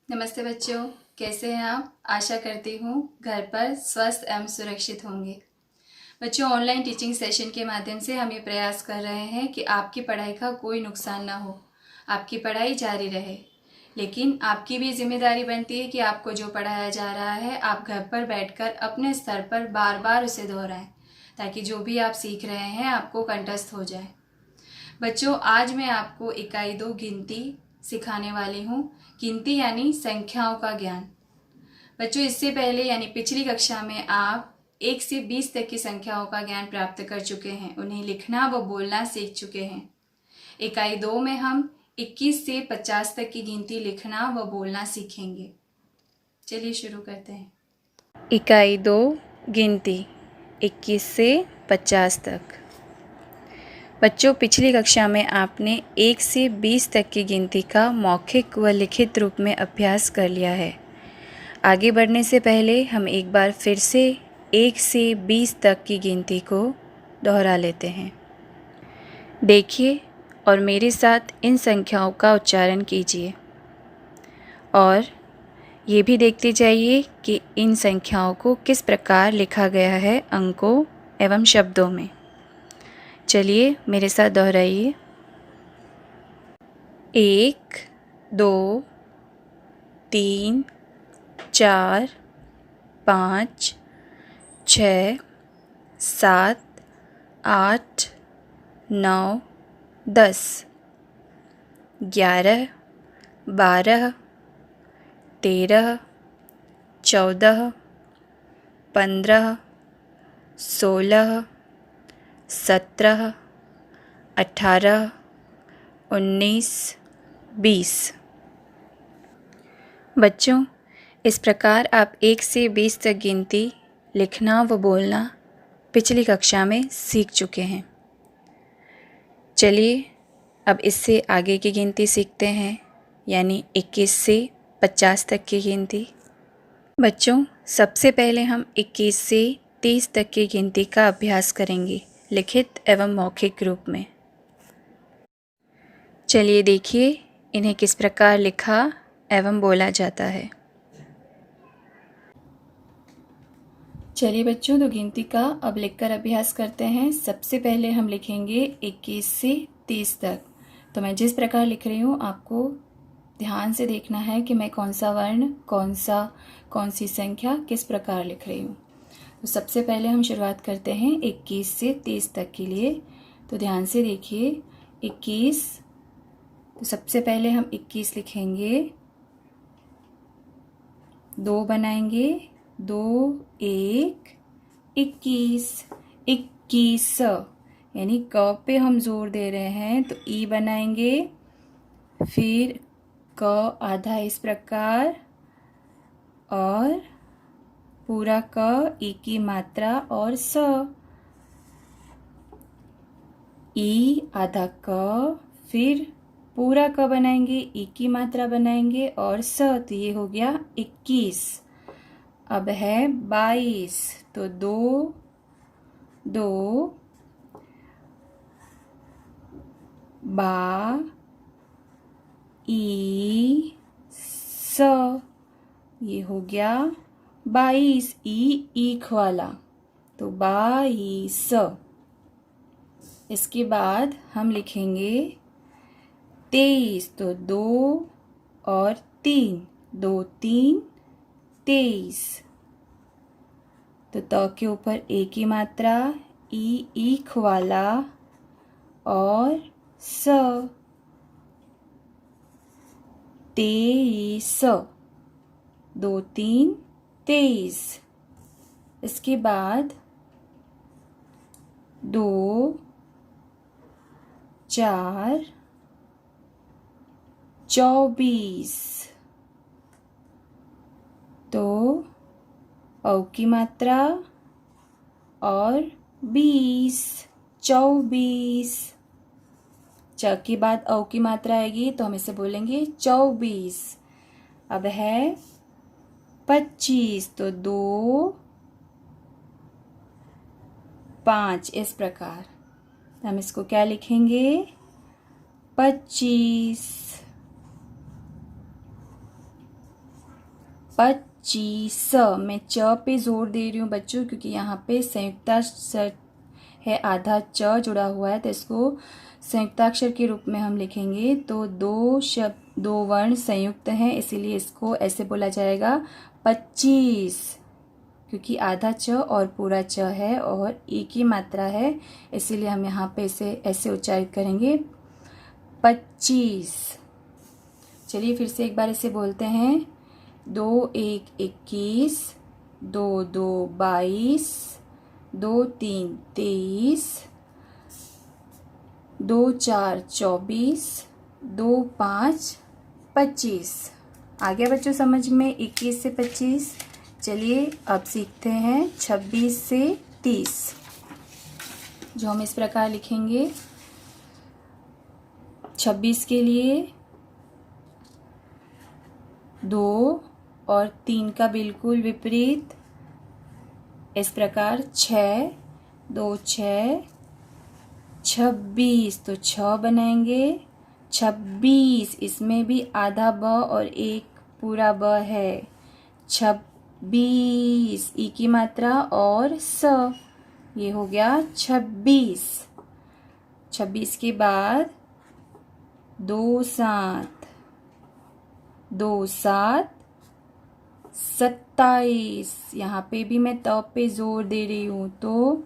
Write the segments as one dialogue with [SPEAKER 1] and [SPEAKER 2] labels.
[SPEAKER 1] नमस्ते बच्चों, कैसे हैं आप? आशा करती हूँ घर पर स्वस्थ एवं सुरक्षित होंगे। बच्चों, ऑनलाइन टीचिंग सेशन के माध्यम से हम ये प्रयास कर रहे हैं कि आपकी पढ़ाई का कोई नुकसान ना हो, आपकी पढ़ाई जारी रहे। लेकिन आपकी भी जिम्मेदारी बनती है कि आपको जो पढ़ाया जा रहा है आप घर पर बैठकर अपने स्तर पर बार बार उसे दोहराएं, ताकि जो भी आप सीख रहे हैं आपको कंठस्थ हो जाए। बच्चों, आज मैं आपको इकाई 2 गिनती सिखाने वाली हूँ। गिनती यानी संख्याओं का ज्ञान। बच्चों, इससे पहले यानी पिछली कक्षा में आप 1 से 20 तक की संख्याओं का ज्ञान प्राप्त कर चुके हैं, उन्हें लिखना व बोलना सीख चुके हैं। इकाई 2 में हम 21 से 50 तक की गिनती लिखना व बोलना सीखेंगे। चलिए शुरू करते हैं। इकाई 2 गिनती 21 से 50 तक। बच्चों, पिछली कक्षा में आपने 1 से 20 तक की गिनती का मौखिक व लिखित रूप में अभ्यास कर लिया है। आगे बढ़ने से पहले हम एक बार फिर से 1 से 20 तक की गिनती को दोहरा लेते हैं। देखिए और मेरे साथ इन संख्याओं का उच्चारण कीजिए और ये भी देखते जाइए कि इन संख्याओं को किस प्रकार लिखा गया है अंकों एवं शब्दों में। चलिए मेरे साथ दोहराइए। 1, 2, 3, 4, 5, 6, 7, 8, 9, 10, 11, 12, 13, 14, 15, 16, 17, 18, 19, 20। बच्चों, इस प्रकार आप 1 से 20 तक गिनती लिखना व बोलना पिछली कक्षा में सीख चुके हैं। चलिए अब इससे आगे की गिनती सीखते हैं, यानी 21 से 50 तक की गिनती। बच्चों, सबसे पहले हम 21 से 30 तक की गिनती का अभ्यास करेंगे, लिखित एवं मौखिक रूप में। चलिए देखिए इन्हें किस प्रकार लिखा एवं बोला जाता है। चलिए बच्चों, तो गिनती का अब लिखकर अभ्यास करते हैं। सबसे पहले हम लिखेंगे 21 से 30 तक। तो मैं जिस प्रकार लिख रही हूँ आपको ध्यान से देखना है कि मैं कौन सा वर्ण, कौन सी संख्या किस प्रकार लिख रही हूँ। तो सबसे पहले हम शुरुआत करते हैं 21 से 30 तक के लिए। तो ध्यान से देखिए 21। तो सबसे पहले हम 21 लिखेंगे, 2 बनाएंगे, 2 1 21, 21 यानी क पे हम जोर दे रहे हैं तो ई बनाएंगे, फिर क आधा इस प्रकार और पूरा क, ई की मात्रा और स, ई आधा क, फिर पूरा क बनाएंगे, ई की मात्रा बनाएंगे और स, तो ये हो गया 21। अब है 22, तो 2 2 बा ई स, ये हो गया 22, ई ईख वाला, तो 22। इसके बाद हम लिखेंगे 23, तो 2 और 3, 2 3 23। तो त के ऊपर ए की मात्रा, ई ईख वाला और स, 23, 2 3 23। इसके बाद 2 4 24, तो औ की मात्रा और 20, 24। च के बाद औ की मात्रा आएगी तो हम इसे बोलेंगे 24। अब है 25, तो 2 5 इस प्रकार। हम इसको क्या लिखेंगे 25। 25। मैं च पे जोर दे रही हूँ बच्चों, क्योंकि यहाँ पे संयुक्ताक्षर है, आधा च जुड़ा हुआ है, तो इसको संयुक्ताक्षर के रूप में हम लिखेंगे। तो दो वर्ण संयुक्त हैं, इसीलिए इसको ऐसे बोला जाएगा 25, क्योंकि आधा च और पूरा च है और ई की मात्रा है, इसीलिए हम यहाँ पे इसे ऐसे उच्चारित करेंगे 25। चलिए फिर से एक बार इसे बोलते हैं। 2 1 21, 2 2 22, 2 3 23, 2 4 24, 2 5 25। आ गया बच्चों समझ में 21 से 25। चलिए अब सीखते हैं 26 से 30, जो हम इस प्रकार लिखेंगे। 26 के लिए 2 और 3 का बिल्कुल विपरीत, इस प्रकार 6 2 6 26, तो 6 बनाएंगे। 26, इसमें भी आधा ब और एक पूरा ब है। 26 ई की मात्रा और स, ये हो गया 26। 26 के बाद 2 7 2 7 27। यहाँ पे भी मैं त पे जोर दे रही हूँ, तो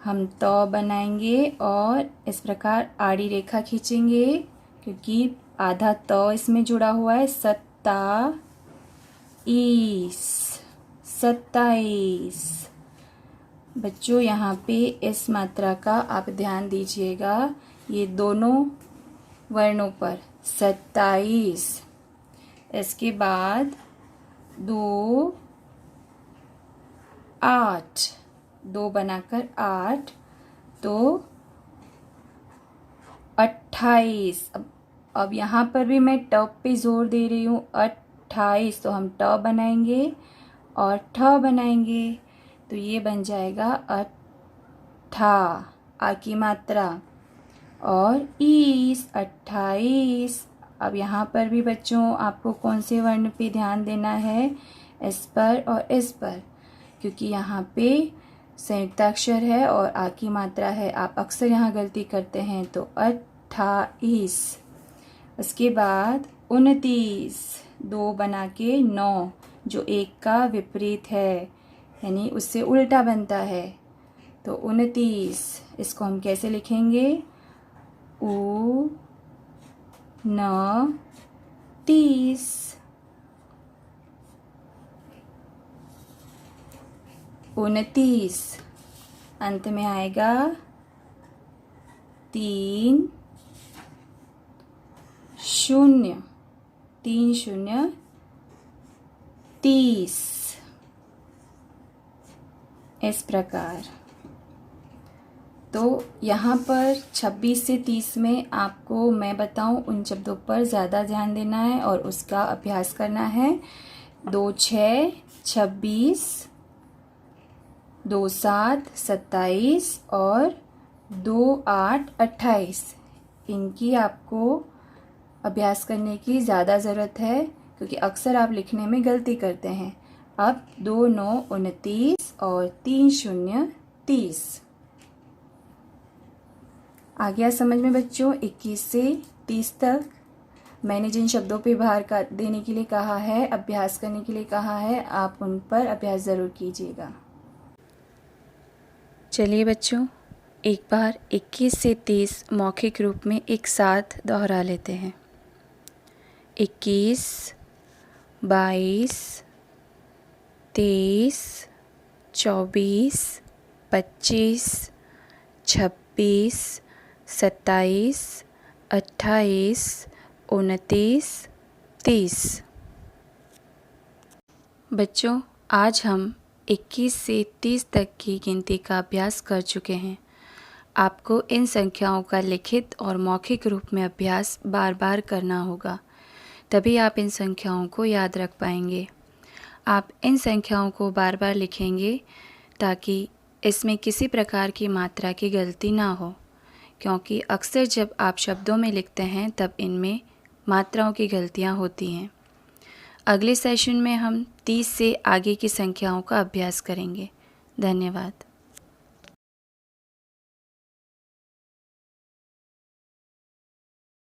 [SPEAKER 1] हम त बनाएंगे और इस प्रकार आड़ी रेखा खींचेंगे, क्योंकि आधा त इसमें जुड़ा हुआ है। 27। बच्चों यहाँ पे इस मात्रा का आप ध्यान दीजिएगा, ये दोनों वर्णों पर 27। इसके बाद 2 8, 2 बनाकर 8, तो 28। अब यहाँ पर भी मैं ट पे जोर दे रही हूँ, 28, तो हम ट बनाएंगे और ठ बनाएंगे, तो ये बन जाएगा 8 आ की मात्रा और 28। अब यहाँ पर भी बच्चों आपको कौन से वर्ण पे ध्यान देना है, इस पर और इस पर, क्योंकि यहाँ पे संयुक्ताक्षर है और आ की मात्रा है। आप अक्सर यहाँ गलती करते हैं, तो 28। उसके बाद 29, 2 बना के 9, जो 1 का विपरीत है, यानी उससे उल्टा बनता है, तो 29। इसको हम कैसे लिखेंगे, उ न 30। 29 अंत में आएगा 3 0 3 0 30, इस प्रकार। तो यहाँ पर 26 से 30 में आपको मैं बताऊँ उन शब्दों पर ज़्यादा ध्यान देना है और उसका अभ्यास करना है। 2 6 26, 2 7 27 और 2 8 28। इनकी आपको अभ्यास करने की ज़्यादा ज़रूरत है, क्योंकि अक्सर आप लिखने में गलती करते हैं। अब 2 9 29 और 3 0 30। आ गया समझ में बच्चों 21 से 30 तक। मैंने जिन शब्दों पे भार का देने के लिए कहा है, अभ्यास करने के लिए कहा है, आप उन पर अभ्यास ज़रूर कीजिएगा। चलिए बच्चों एक बार 21 से 30 मौखिक रूप में एक साथ दोहरा लेते हैं। 21 22 23 24 25 26 27 28 29 30। बच्चों आज हम 21 से 30 तक की गिनती का अभ्यास कर चुके हैं। आपको इन संख्याओं का लिखित और मौखिक रूप में अभ्यास बार बार करना होगा, तभी आप इन संख्याओं को याद रख पाएंगे। आप इन संख्याओं को बार बार लिखेंगे ताकि इसमें किसी प्रकार की मात्रा की गलती ना हो, क्योंकि अक्सर जब आप शब्दों में लिखते हैं तब इनमें मात्राओं की गलतियाँ होती हैं। अगले सेशन में हम 30 से आगे की संख्याओं का अभ्यास करेंगे। धन्यवाद।